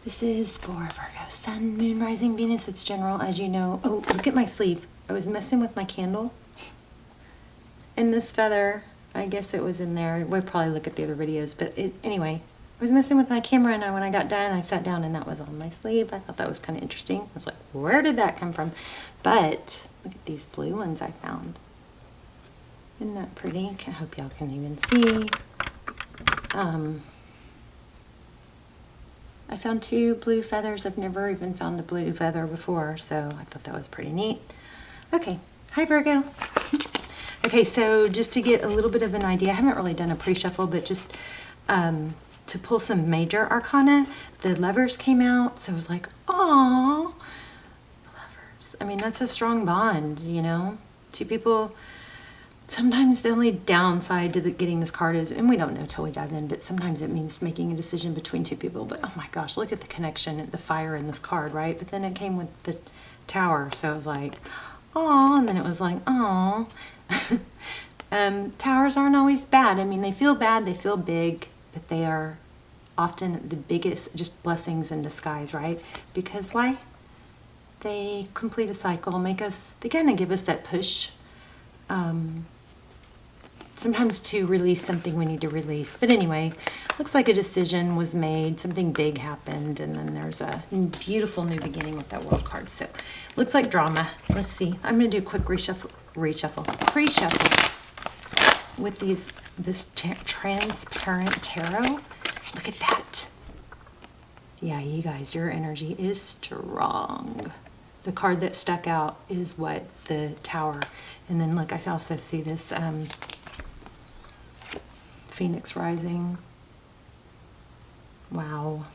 This is for Virgo, Sun, Moon, Rising, Venus. It's general, as you know. Oh, look at my sleeve. I was messing with my candle. And this feather, I guess it was in there. We'll probably look at the other videos. But anyway, I was messing with my camera, and when I got done, I sat down, and that was on my sleeve. I thought that was kind of interesting. I was like, where did that come from? But look at these blue ones I found. Isn't that pretty? I hope y'all can even see. I found 2 blue feathers. I've never even found a blue feather before, so I thought that was pretty neat. Okay, hi Virgo. Okay, so just to get a little bit of an idea, I haven't really done a pre-shuffle, but just to pull some major arcana, the Lovers came out, so I was like, aww, Lovers. I mean, that's a strong bond, you know? 2 people. Sometimes the only downside to getting this card is, and we don't know till we dive in, but sometimes it means making a decision between 2 people. But oh my gosh, look at the connection, the fire in this card, right? But then it came with the Tower, so I was like, aw, and then it was like, aw. Towers aren't always bad. I mean, they feel bad, they feel big, but they are often the biggest, just blessings in disguise, right? Because why? They complete a cycle, they kind of give us that push. Sometimes to release something we need to release. But anyway, looks like a decision was made, something big happened, and then there's a beautiful new beginning with that World card. So looks like drama. Let's see. I'm going to do a quick pre-shuffle with this transparent tarot. Look at that. Yeah, you guys, your energy is strong. The card that stuck out is what? The Tower. And then look, I also see this Phoenix rising. Wow.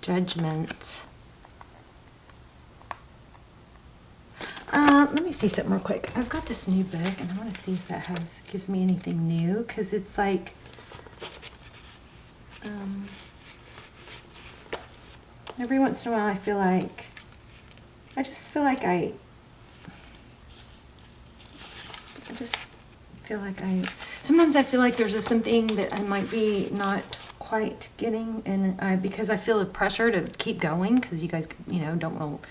Judgment. Let me see something real quick. I've got this new book, and I want to see if that gives me anything new, because it's like every once in a while I sometimes I feel like there's something that I might be not quite getting, and because I feel the pressure to keep going, because you guys, don't want to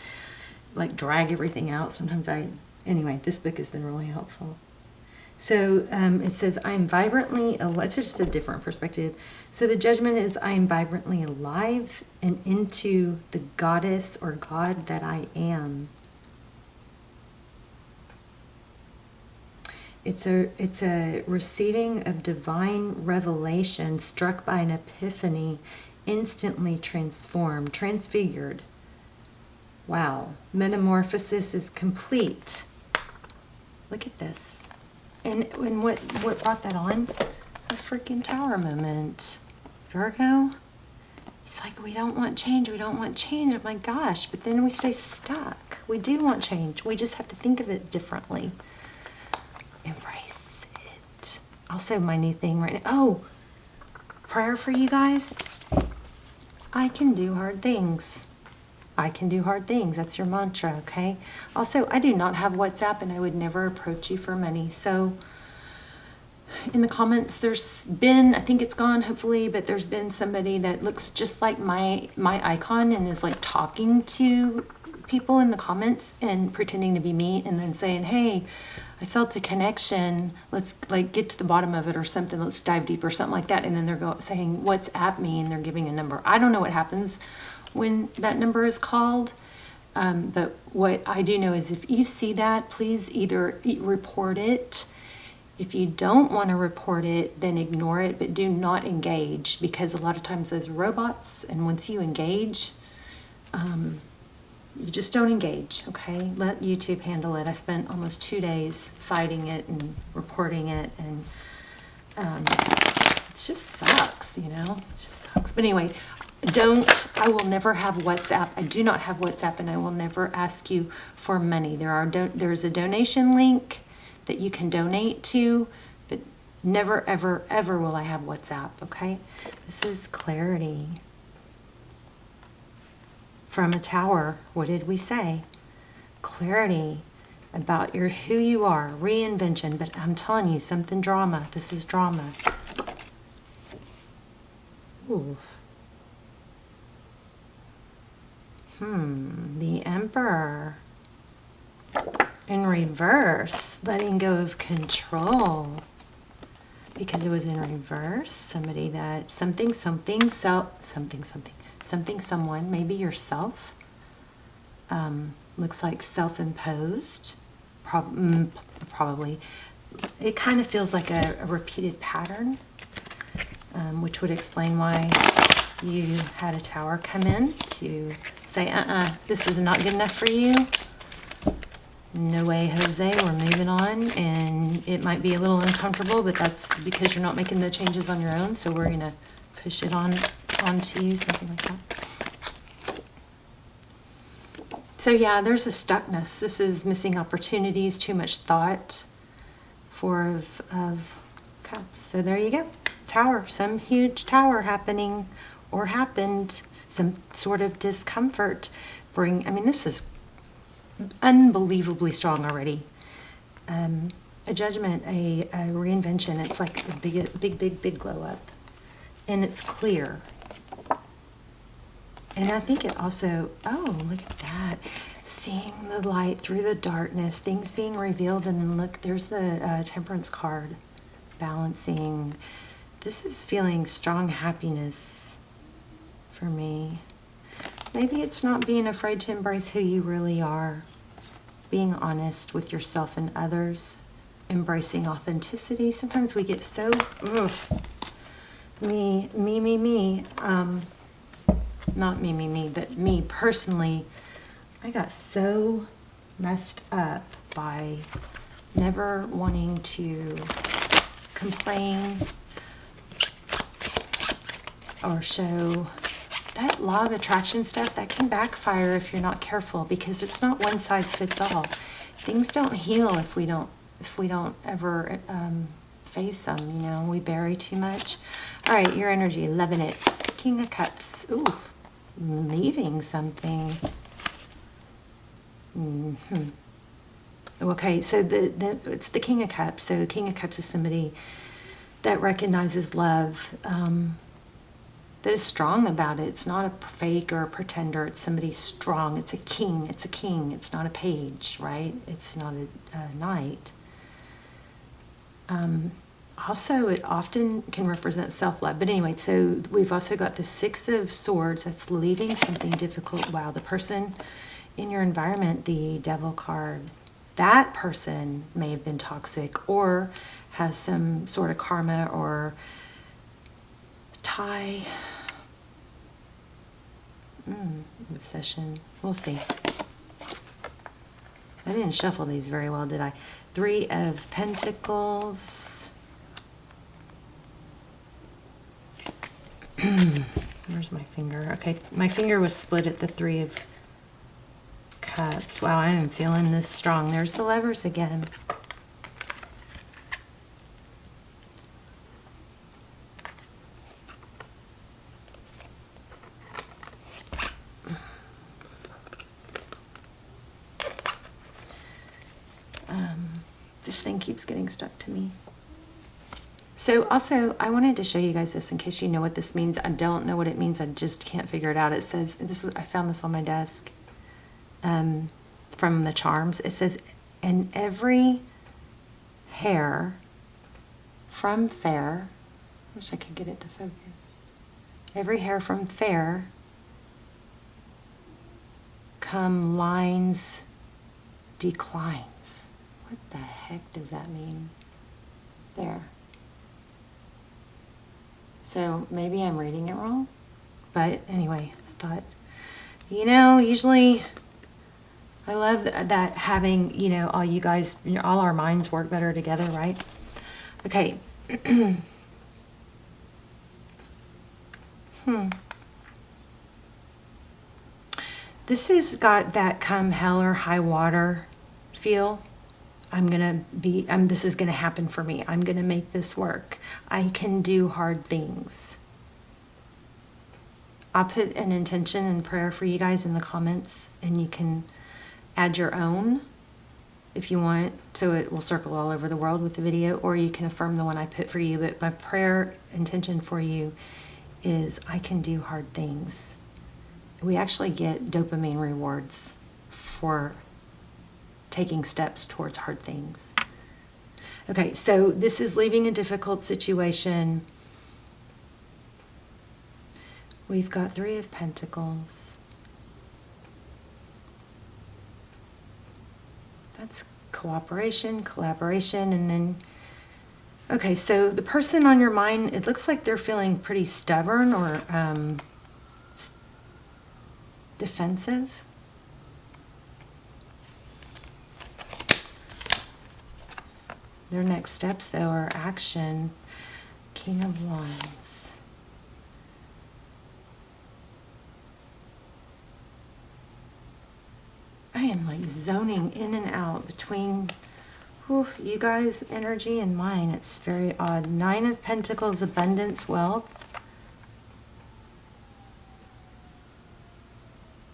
like drag everything out. Sometimes anyway, this book has been really helpful. So it says, I am vibrantly, it's just a different perspective. So the judgment is, I am vibrantly alive and into the goddess or God that I am. It's a receiving of divine revelation, struck by an epiphany, instantly transformed, transfigured. Wow. Metamorphosis is complete. Look at this. And what brought that on? A freaking Tower moment. Virgo? It's like, we don't want change. We don't want change. Oh my gosh. But then we stay stuck. We do want change. We just have to think of it differently. Embrace it. Also, my new thing right now. Oh, prayer for you guys. I can do hard things. I can do hard things. That's your mantra, okay? Also, I do not have WhatsApp, and I would never approach you for money. So in the comments, there's been, I think it's gone, hopefully, but there's been somebody that looks just like my icon and is like talking to people in the comments and pretending to be me, and then saying, hey, I felt a connection, let's like get to the bottom of it or something, let's dive deeper or something like that. And then they're saying, what's at me? And they're giving a number. I don't know what happens when that number is called, but what I do know is if you see that, please either report it. If you don't want to report it, then ignore it, but do not engage, because a lot of times those robots, and once you engage, you just don't engage, okay? Let YouTube handle it. I spent almost 2 days fighting it and reporting it, and it just sucks, It just sucks. But anyway, I will never have WhatsApp. I do not have WhatsApp, and I will never ask you for money. There's a donation link that you can donate to, but never, ever, ever will I have WhatsApp, okay? This is clarity. From a Tower, what did we say? Clarity about who you are, reinvention, but I'm telling you, something drama. This is drama. Ooh. The Emperor. In reverse, letting go of control. Because it was in reverse, somebody that, someone, maybe yourself, looks like self-imposed, probably. It kind of feels like a repeated pattern, which would explain why you had a Tower come in to say, this is not good enough for you. No way, Jose, we're moving on. And it might be a little uncomfortable, but that's because you're not making the changes on your own. So we're going to push it onto you, something like that. So yeah, there's a stuckness. This is missing opportunities, too much thought, Four of Cups. So there you go. Tower, some huge tower happening or happened, some sort of discomfort. This is unbelievably strong already. A judgment, a reinvention. It's like a big glow up, and it's clear. And I think it also, oh, look at that, seeing the light through the darkness, things being revealed. And then look, there's the Temperance card, balancing. This is feeling strong happiness for me. Maybe it's not being afraid to embrace who you really are, being honest with yourself and others, embracing authenticity. Sometimes we get so, me. Not me, but me personally, I got so messed up by never wanting to complain or show. That law of attraction stuff, that can backfire if you're not careful, because it's not one size fits all. Things don't heal if we don't ever face them. We bury too much. All right, your energy, loving it. King of Cups. Ooh, leaving something. Okay, so it's the King of Cups. So King of Cups is somebody that recognizes love. That is strong about it. It's not a fake or a pretender. It's somebody strong. It's a king. It's a king. It's not a page, right? It's not a knight. Also, it often can represent self-love. But anyway, so we've also got the Six of Swords. That's leaving something difficult. Wow, the person in your environment, the Devil card, that person may have been toxic or has some sort of karma or tie, obsession. We'll see. I didn't shuffle these very well, did I? Three of Pentacles. Where's my finger? Okay, my finger was split at the Three of Cups. Wow, I am feeling this strong. There's the Lovers again. This thing keeps getting stuck to me. So also, I wanted to show you guys this in case you know what this means. I don't know what it means. I just can't figure it out. It says, I found this on my desk from the charms. It says, and every hair from fair, wish I could get it to focus. Every hair from fair come lines declines. What the heck does that mean? There. So maybe I'm reading it wrong. But anyway, I thought, usually I love that having, all you guys, all our minds work better together, right? Okay. This has got that come hell or high water feel. This is gonna happen for me. I'm gonna make this work. I can do hard things. I'll put an intention and prayer for you guys in the comments, and you can add your own if you want, so it will circle all over the world with the video, or you can affirm the one I put for you. But my prayer intention for you is, I can do hard things. we actually get dopamine rewards for taking steps towards hard things. Okay, so this is leaving a difficult situation. We've got Three of Pentacles. That's cooperation, collaboration, and then, okay, so the person on your mind, it looks like they're feeling pretty stubborn or defensive. Their next steps, though, are action. King of Wands. I am like zoning in and out between you guys' energy and mine. It's very odd. Nine of Pentacles, abundance, wealth.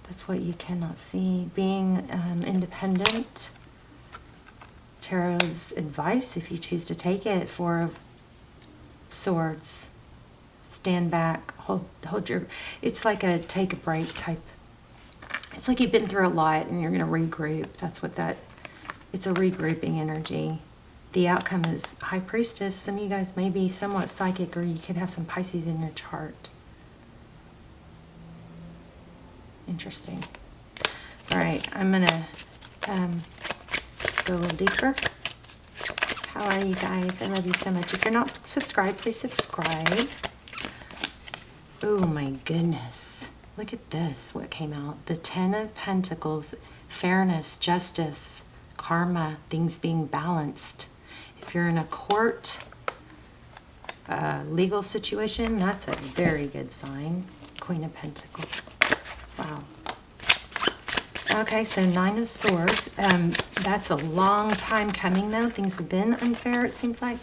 That's what you cannot see. Being independent. Tarot's advice, if you choose to take it. Four of Swords. Stand back. Hold your... It's like a take a break type. It's like you've been through a lot and you're going to regroup. That's what that... It's a regrouping energy. The outcome is High Priestess. Some of you guys may be somewhat psychic, or you could have some Pisces in your chart. Interesting. All right, I'm going to go a little deeper. How are you guys? I love you so much. If you're not subscribed, please subscribe. Oh my goodness. Look at this, what came out. The Ten of Pentacles, fairness, justice, karma, things being balanced. If you're in a court, legal situation, that's a very good sign. Queen of Pentacles. Wow. Okay, so Nine of Swords. That's a long time coming, though. Things have been unfair, it seems like.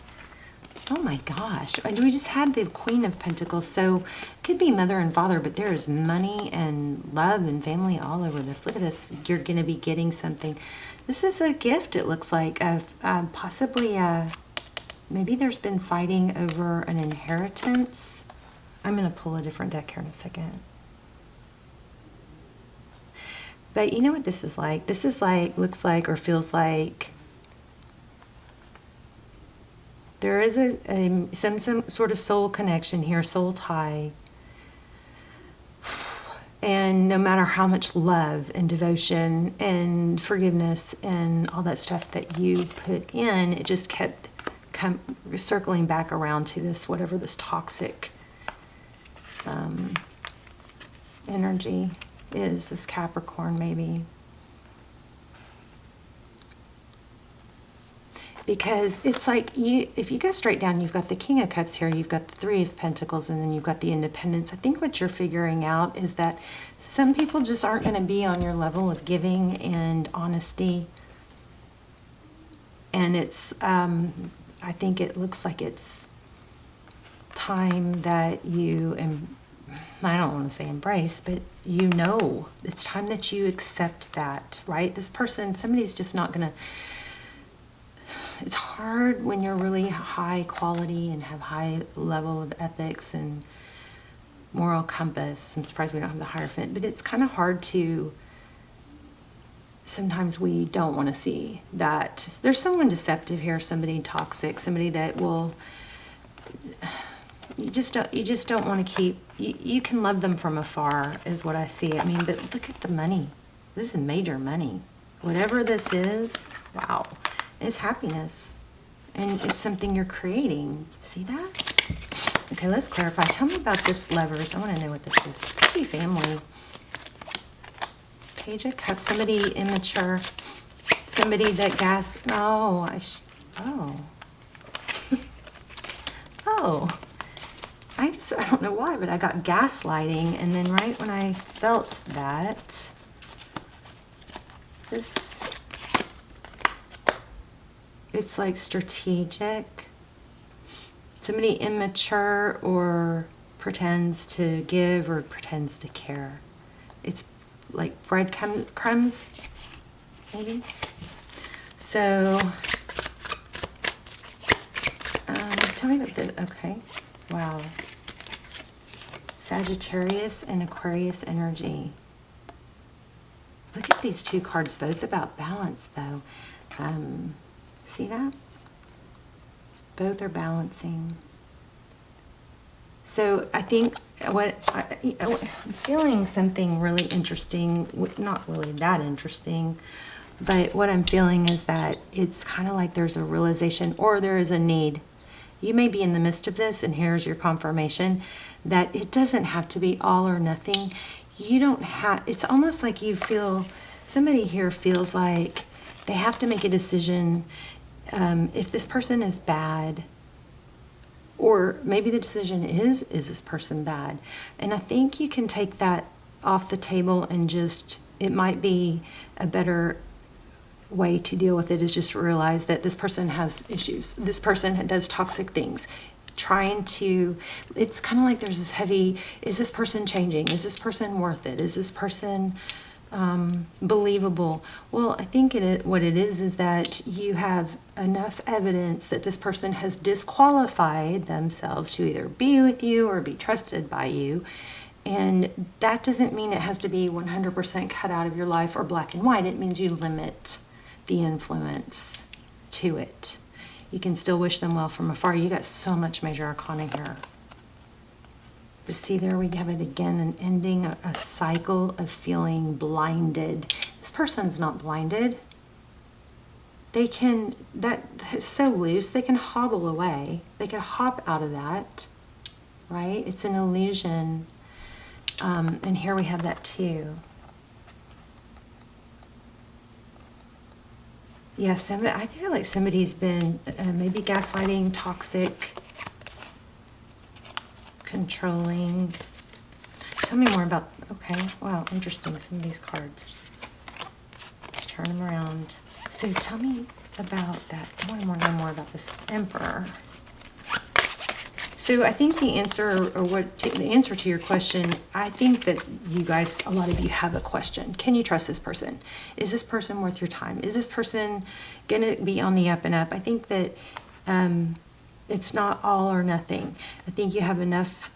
Oh my gosh. And we just had the Queen of Pentacles. So it could be mother and father, but there is money and love and family all over this. Look at this. You're going to be getting something. This is a gift, it looks like, of possibly maybe there's been fighting over an inheritance. I'm going to pull a different deck here in a second. But you know what this is like? This is like, looks like, or feels like there is some sort of soul connection here, soul tie. And no matter how much love and devotion and forgiveness and all that stuff that you put in, it just kept circling back around to this, whatever this toxic energy is, this Capricorn maybe. Because it's like, if you go straight down, you've got the King of Cups here, you've got the Three of Pentacles, and then you've got the Independence. I think what you're figuring out is that some people just aren't going to be on your level of giving and honesty. And it's, I think it looks like it's time that you, I don't want to say embrace, but you know, it's time that you accept that, right? This person, somebody's just not going to... It's hard when you're really high quality and have high level of ethics and moral compass. I'm surprised we don't have the Hierophant, but it's kind of hard to... Sometimes we don't want to see that there's someone deceptive here, somebody toxic, somebody that will... You just don't want to keep... You can love them from afar, is what I see. I mean, but look at the money. This is major money. Whatever this is, wow. It's happiness, and it's something you're creating. See that? Okay, let's clarify. Tell me about this Lovers. I want to know what this is. This could be family. Page of Cups. Somebody immature. Somebody that oh. Oh. I don't know why, but I got gaslighting, and then right when I felt that, it's like strategic. Somebody immature or pretends to give or pretends to care. It's like breadcrumbs, maybe. So, tell me about this. Okay, wow. Sagittarius and Aquarius energy. Look at these two cards, both about balance though. See that? Both are balancing. So I think I'm feeling something really interesting, not really that interesting, but what I'm feeling is that it's kind of like there's a realization or there is a need. You may be in the midst of this, and here's your confirmation that it doesn't have to be all or nothing. You don't have, it's almost like you feel, somebody here feels like they have to make a decision. If this person is bad, or maybe the decision is this person bad? And I think you can take that off the table and just, it might be a better way to deal with it is just realize that this person has issues. This person does toxic things. Trying to, it's kind of like there's this heavy, is this person changing? Is this person worth it? Is this person believable? Well, I think what it is that you have enough evidence that this person has disqualified themselves to either be with you or be trusted by you. And that doesn't mean it has to be 100% cut out of your life or black and white. It means you limit the influence to it. You can still wish them well from afar. You got so much major arcana here. But see, there we have it again, an ending, a cycle of feeling blinded. This person's not blinded. They can, that is so loose, they can hobble away. They can hop out of that, right? It's an illusion. And here we have that too. Yes, yeah, I feel like somebody's been maybe gaslighting, toxic, controlling. Tell me more about, okay, wow, interesting, some of these cards. Let's turn them around. So tell me about that. I want to know more about this Emperor. So I think the answer, the answer to your question, I think that you guys, a lot of you have a question. Can you trust this person? Is this person worth your time? Is this person going to be on the up and up? I think that it's not all or nothing. I think you have enough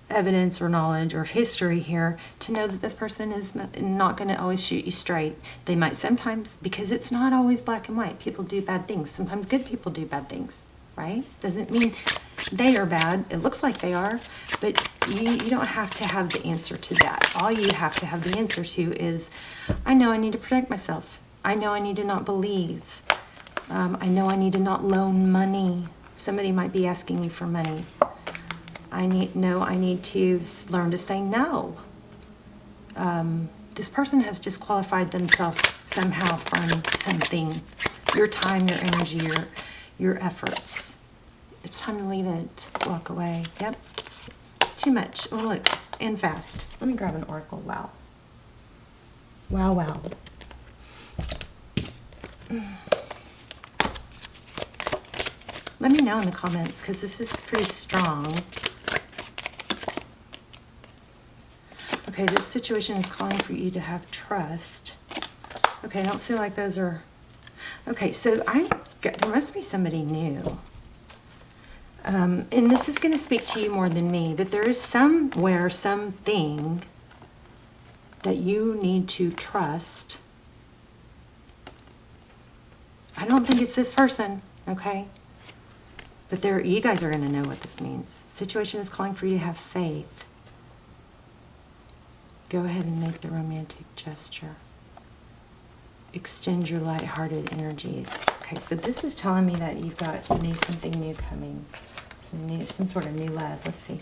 evidence or knowledge or history here to know that this person is not going to always shoot you straight. They might sometimes, because it's not always black and white. People do bad things. Sometimes good people do bad things, right? Doesn't mean they are bad. It looks like they are, but you don't have to have the answer to that. All you have to have the answer to is, I know I need to protect myself. I know I need to not believe. I know I need to not loan money. Somebody might be asking you for money. I need to learn to say no. This person has disqualified themselves somehow from something. Your time, your energy, your efforts. It's time to leave it. Walk away. Yep. Too much. Oh, look. And fast. Let me grab an oracle. Wow. Wow, wow. Let me know in the comments, because this is pretty strong. Okay, this situation is calling for you to have trust. Okay, I don't feel like those are... Okay, so there must be somebody new. And this is going to speak to you more than me, but there is somewhere, something that you need to trust. I don't think it's this person, okay? But you guys are going to know what this means. Situation is calling for you to have faith. Go ahead and make the romantic gesture. Extend your light-hearted energies. Okay, so this is telling me that you've got something new coming. Some sort of new love. Let's see.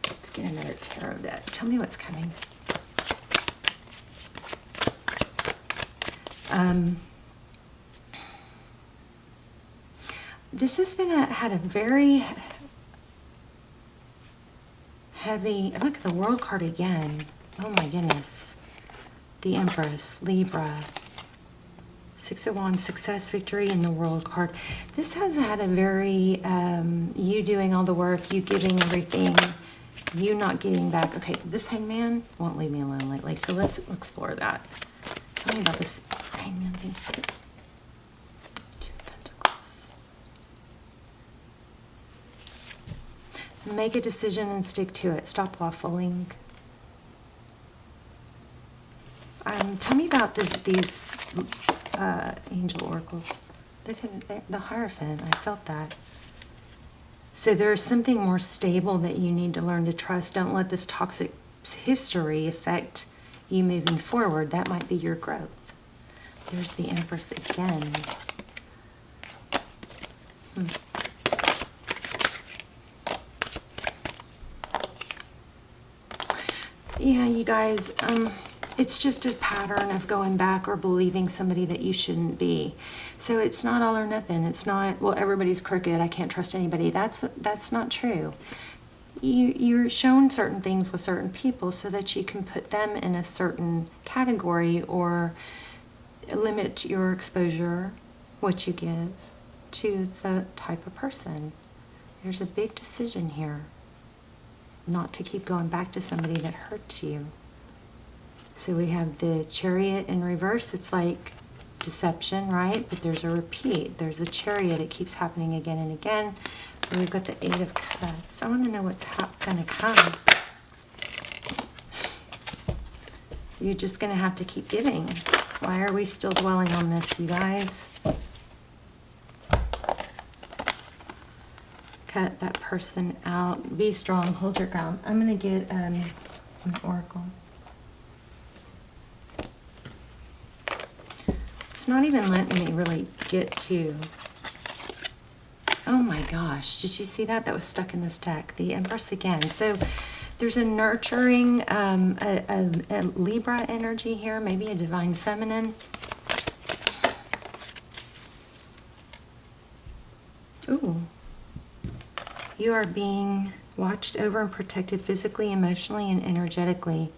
Let's get another tarot deck. Tell me what's coming. This has had a very heavy, look at the World card again. Oh my goodness. The Empress, Libra. Six of Wands, success, victory, and the World card. This has had a very, you doing all the work, you giving everything, you not getting back. Okay, this Hangman won't leave me alone lately, so let's explore that. Tell me about this Hangman thing. Two of Pentacles. Make a decision and stick to it. Stop waffling. Tell me about these angel oracles. The Hierophant, I felt that. So there's something more stable that you need to learn to trust. Don't let this toxic history affect you moving forward. That might be your growth. There's the Empress again. Yeah, you guys, it's just a pattern of going back or believing somebody that you shouldn't be. So it's not all or nothing. It's not, well, everybody's crooked, I can't trust anybody. That's not true. You're shown certain things with certain people so that you can put them in a certain category or limit your exposure, what you give, to the type of person. There's a big decision here. Not to keep going back to somebody that hurts you. So we have the Chariot in reverse. It's like deception, right? But there's a repeat. There's a Chariot. It keeps happening again and again. And we've got the Eight of Cups. I want to know what's going to come. You're just going to have to keep giving. Why are we still dwelling on this, you guys? Cut that person out. Be strong. Hold your ground. I'm going to get an oracle. It's not even letting me really get to... Oh my gosh. Did you see that? That was stuck in this deck. The Empress again. So there's a nurturing, a Libra energy here. Maybe a divine feminine. Ooh. You are being watched over and protected physically, emotionally, and energetically.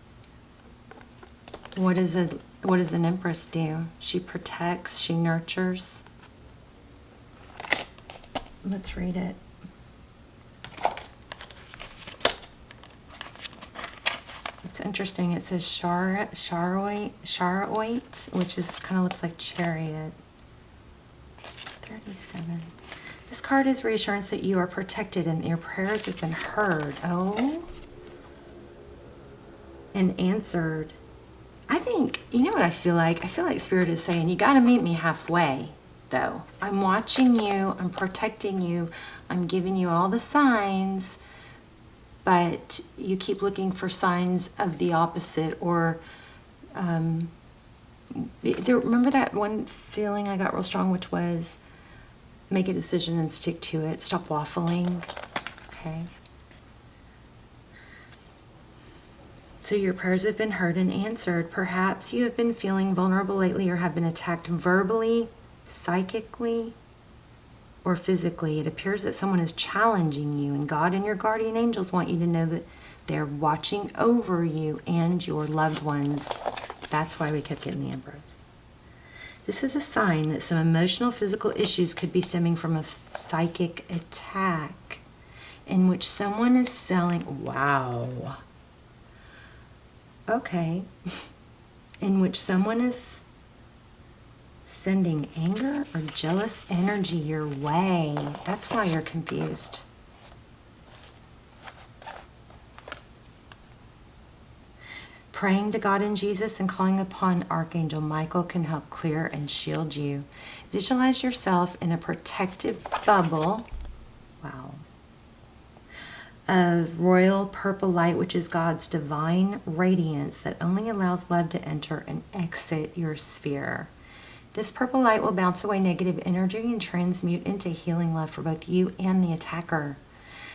What does an Empress do? She protects, she nurtures. Let's read it. It's interesting. It says Charoite, which is kind of looks like Chariot. 37. This card is reassurance that you are protected and your prayers have been heard. Oh. And answered. I think, you know what I feel like? I feel like Spirit is saying, you got to meet me halfway, though. I'm watching you. I'm protecting you. I'm giving you all the signs. But you keep looking for signs of the opposite. Or, remember that one feeling I got real strong, which was, make a decision and stick to it. Stop waffling. Okay. So your prayers have been heard and answered. Perhaps you have been feeling vulnerable lately or have been attacked verbally, psychically, or physically. It appears that someone is challenging you, and God and your guardian angels want you to know that they're watching over you and your loved ones. That's why we kept getting the Empress. This is a sign that some emotional, physical issues could be stemming from a psychic attack in which someone is selling... Wow. Okay. In which someone is sending anger or jealous energy your way. That's why you're confused. Praying to God and Jesus and calling upon Archangel Michael can help clear and shield you. Visualize yourself in a protective bubble. Wow. Of royal purple light, which is God's divine radiance that only allows love to enter and exit your sphere. This purple light will bounce away negative energy and transmute into healing love for both you and the attacker.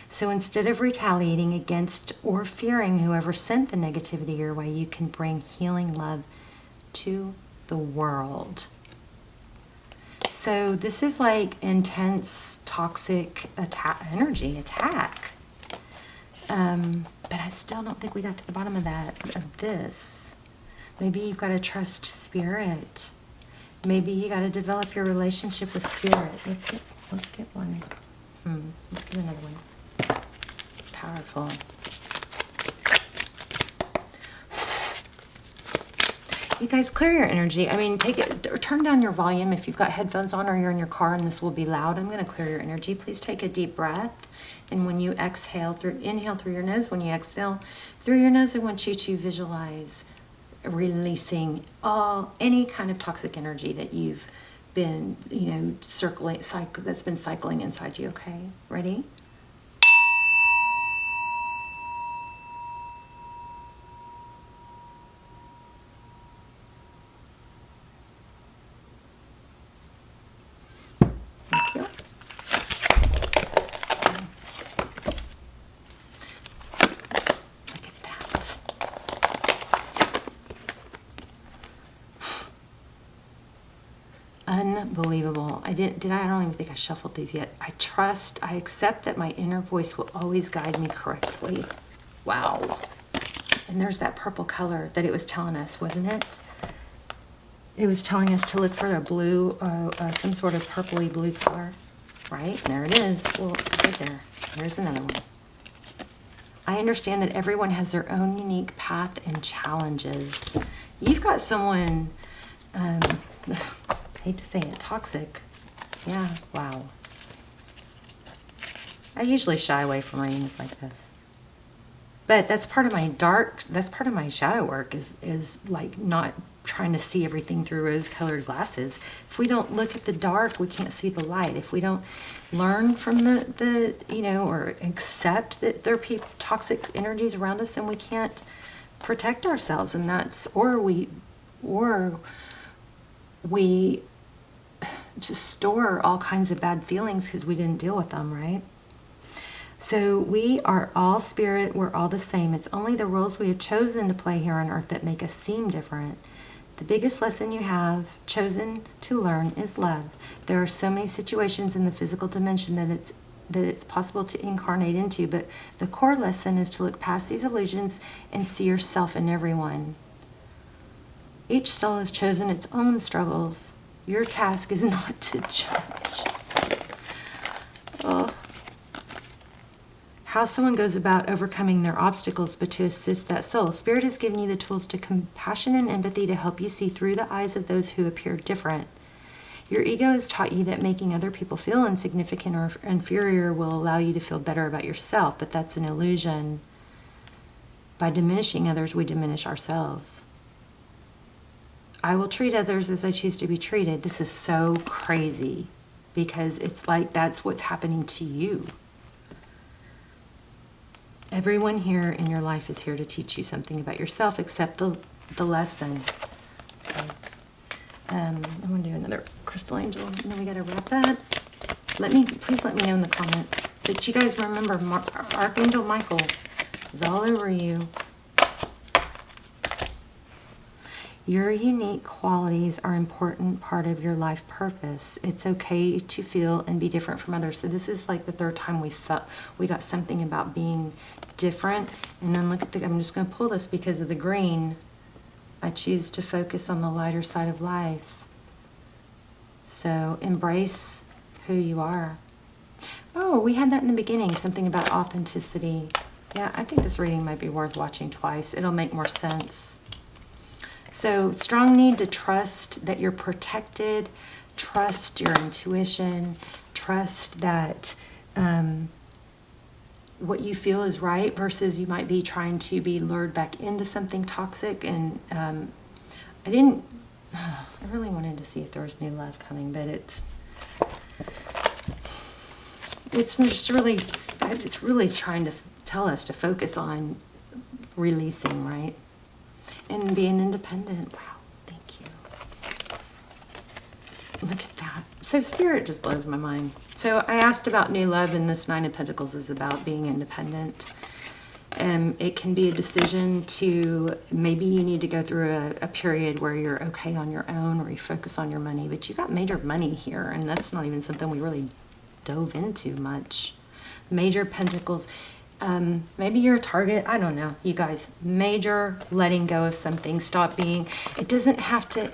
So instead of retaliating against or fearing whoever sent the negativity your way, you can bring healing love to the world. So this is like intense, toxic energy attack. But I still don't think we got to the bottom of this. Maybe you've got to trust Spirit. Maybe you got to develop your relationship with Spirit. Let's get one. Let's get another one. Powerful. You guys, clear your energy. I mean, take it, or turn down your volume if you've got headphones on or you're in your car and this will be loud. I'm going to clear your energy. Please take a deep breath. And when you exhale, inhale through your nose. When you exhale through your nose, I want you to visualize releasing any kind of toxic energy that you've been, that's been cycling inside you, okay? Ready? Thank you. Look at that. Unbelievable. I don't even think I shuffled these yet. I accept that my inner voice will always guide me correctly. Wow. And there's that purple color that it was telling us, wasn't it? It was telling us to look for a blue, some sort of purpley blue color, right? There it is. Well, right there. There's another one. I understand that everyone has their own unique path and challenges. You've got someone, I hate to say it, toxic. Yeah, wow. I usually shy away from readings like this. But that's part of my shadow work is like not trying to see everything through rose-colored glasses. If we don't look at the dark, we can't see the light. If we don't learn from the or accept that there are toxic energies around us, then we can't protect ourselves. And or we just store all kinds of bad feelings because we didn't deal with them, right? So we are all spirit, we're all the same. It's only the roles we have chosen to play here on earth that make us seem different. The biggest lesson you have chosen to learn is love. There are so many situations in the physical dimension that it's possible to incarnate into, but the core lesson is to look past these illusions and see yourself in everyone. Each soul has chosen its own struggles. Your task is not to judge. Oh. How someone goes about overcoming their obstacles, but to assist that soul. Spirit has given you the tools to compassion and empathy to help you see through the eyes of those who appear different. Your ego has taught you that making other people feel insignificant or inferior will allow you to feel better about yourself, but that's an illusion. By diminishing others, we diminish ourselves. I will treat others as I choose to be treated. This is so crazy because it's like that's what's happening to you. Everyone here in your life is here to teach you something about yourself, except the lesson. Okay. I'm going to do another crystal angel, and then we got to wrap that. Please let me know in the comments that you guys remember Archangel Michael is all over you. Your unique qualities are an important part of your life purpose. It's okay to feel and be different from others. So this is like the third time we got something about being different. And then look at I'm just going to pull this because of the green. I choose to focus on the lighter side of life. So embrace who you are. Oh, we had that in the beginning, something about authenticity. Yeah, I think this reading might be worth watching twice. It'll make more sense. So strong need to trust that you're protected, trust your intuition, trust that what you feel is right versus you might be trying to be lured back into something toxic. And I really wanted to see if there was new love coming, but it's really trying to tell us to focus on releasing, right? And being independent. Wow, thank you. Look at that. So Spirit just blows my mind. So I asked about new love, and this Nine of Pentacles is about being independent. It can be a decision to, maybe you need to go through a period where you're okay on your own or you focus on your money, but you got major money here, and that's not even something we really dove into much. Major Pentacles. Maybe you're a target. I don't know, you guys. Major letting go of something. Stop being. It doesn't have to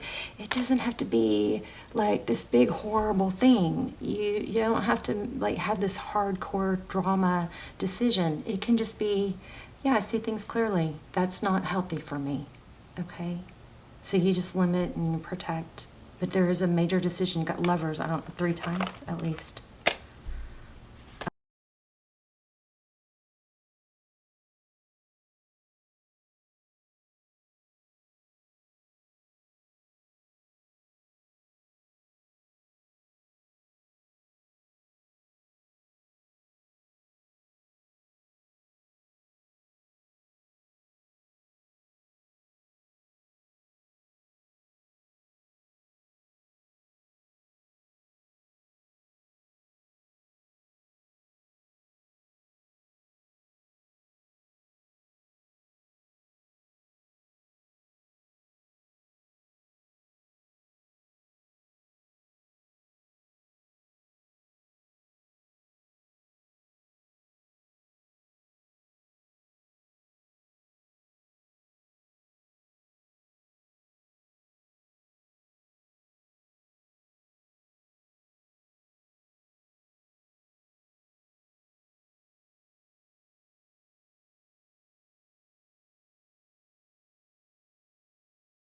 be like this big horrible thing. You don't have to like have this hardcore drama decision. It can just be, yeah, I see things clearly. That's not healthy for me. Okay. So you just limit and protect. But there is a major decision. You got Lovers, I don't, 3 times at least.